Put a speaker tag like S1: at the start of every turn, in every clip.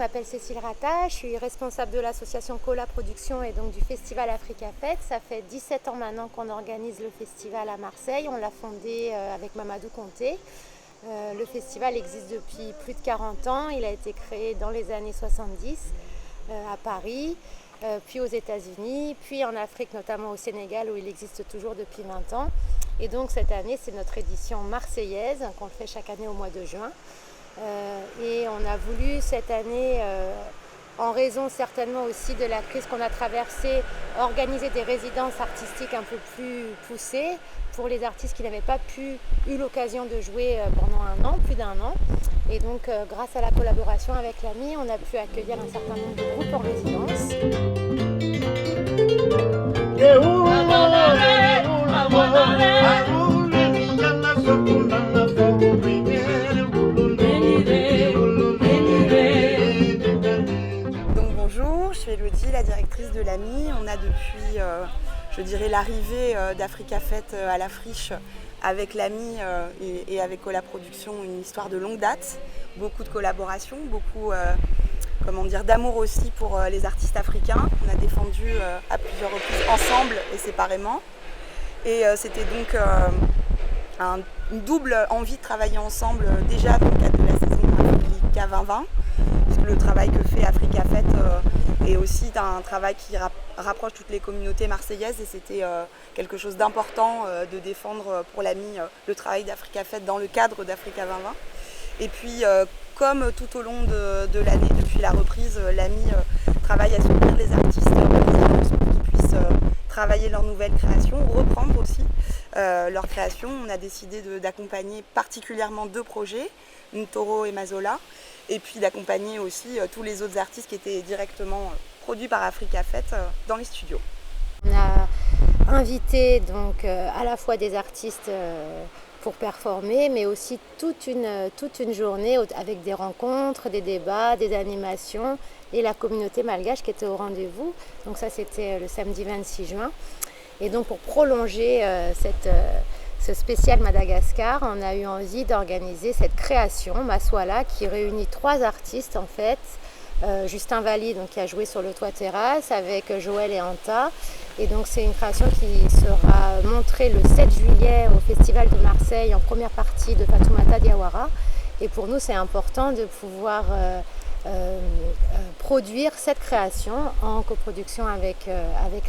S1: m'appelle Cécile Rata, je suis responsable de l'association Cola Production et donc du festival Africa Fête. Ça fait 17 ans maintenant qu'on organise le festival à Marseille. On l'a fondé avec Mamadou Conté. Le festival existe depuis plus de 40 ans. Il a été créé dans les années 70 à Paris, puis aux États-Unis, puis en Afrique, notamment au Sénégal où il existe toujours depuis 20 ans. Et donc cette année, c'est notre édition marseillaise qu'on fait chaque année au mois de juin. Et on a voulu cette année, en raison certainement aussi de la crise qu'on a traversée, organiser des résidences artistiques un peu plus poussées pour les artistes qui n'avaient pas eu l'occasion de jouer pendant un an, plus d'un an. Et donc grâce à la collaboration avec l'AMI, on a pu accueillir un certain nombre de groupes en résidence.
S2: Bonjour, je suis Elodie, la directrice de l'AMI. On a depuis, je dirais, l'arrivée d'Africa Fête à la Friche avec l'AMI et avec Cola Production, une histoire de longue date. Beaucoup de collaborations, beaucoup d'amour aussi pour les artistes africains. On a défendu à plusieurs reprises ensemble et séparément. Et c'était donc une double envie de travailler ensemble déjà dans le cadre de la saison Africa 2020. Puisque le travail que fait Africa Fête est aussi un travail qui rapproche toutes les communautés marseillaises et c'était quelque chose d'important de défendre pour l'AMI le travail d'Africa Fête dans le cadre d'Africa 2020. Et puis comme tout au long de l'année, depuis la reprise, l'AMI travaille à soutenir les artistes pour qu'ils puissent travailler leurs nouvelles créations, ou reprendre aussi leurs créations. On a décidé d'accompagner particulièrement deux projets, Ntoro et Mazola, et puis d'accompagner aussi tous les autres artistes qui étaient directement produits par Africa Fête dans les studios.
S1: On a invité donc à la fois des artistes pour performer, mais aussi toute une journée avec des rencontres, des débats, des animations et la communauté malgache qui était au rendez-vous. Donc ça, c'était le samedi 26 juin. Et donc pour prolonger ce spécial Madagascar, on a eu envie d'organiser cette création, Maswala, qui réunit trois artistes en fait. Justin Valli, donc, qui a joué sur le toit terrasse avec Joël et Anta. Et donc c'est une création qui sera montrée le 7 juillet au Festival de Marseille en première partie de Fatoumata Diawara. Et pour nous, c'est important de pouvoir produire cette création en coproduction avec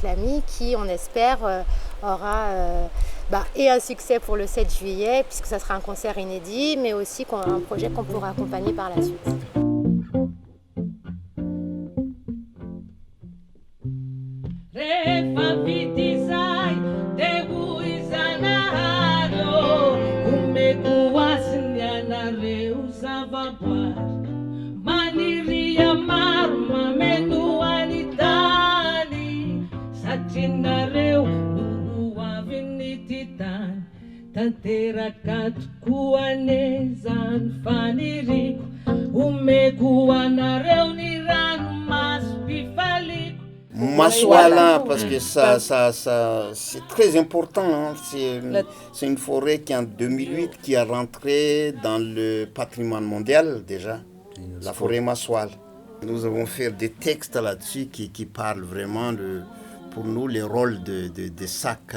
S1: l'AMI qui, on espère, aura et un succès pour le 7 juillet puisque ça sera un concert inédit, mais aussi un projet qu'on pourra accompagner par la suite.
S3: Maswala, parce que ça c'est très important. Hein. C'est une forêt qui en 2008 qui est rentrée dans le patrimoine mondial déjà, la forêt Maswal. Nous avons fait des textes là-dessus qui parlent vraiment pour nous les rôles de chaque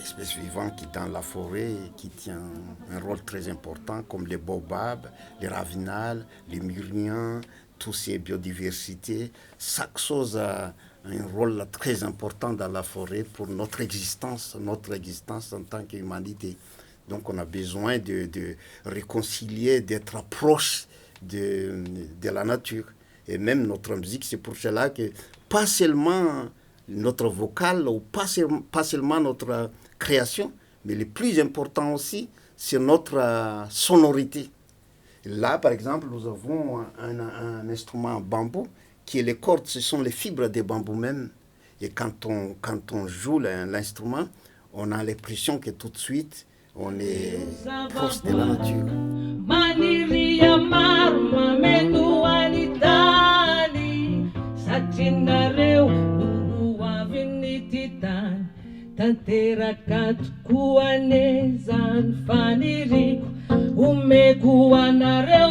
S3: espèce vivante qui est dans la forêt et qui tient un rôle très important comme les baobabs, les ravinales, les myrniens, toutes ces biodiversités. Chaque chose a un rôle très important dans la forêt pour notre existence en tant qu'humanité. Donc on a besoin de réconcilier, d'être proche de la nature. Et même notre musique, c'est pour cela que pas seulement notre vocal ou pas seulement notre création, mais le plus important aussi, c'est notre sonorité. Là, par exemple, nous avons un instrument en bambou qui est les cordes, ce sont les fibres des bambous même. Et quand on joue l'instrument, on a l'impression que tout de suite, on est proche de la nature.
S4: Tanteraka tokoa an'izany faniriko omeko anareo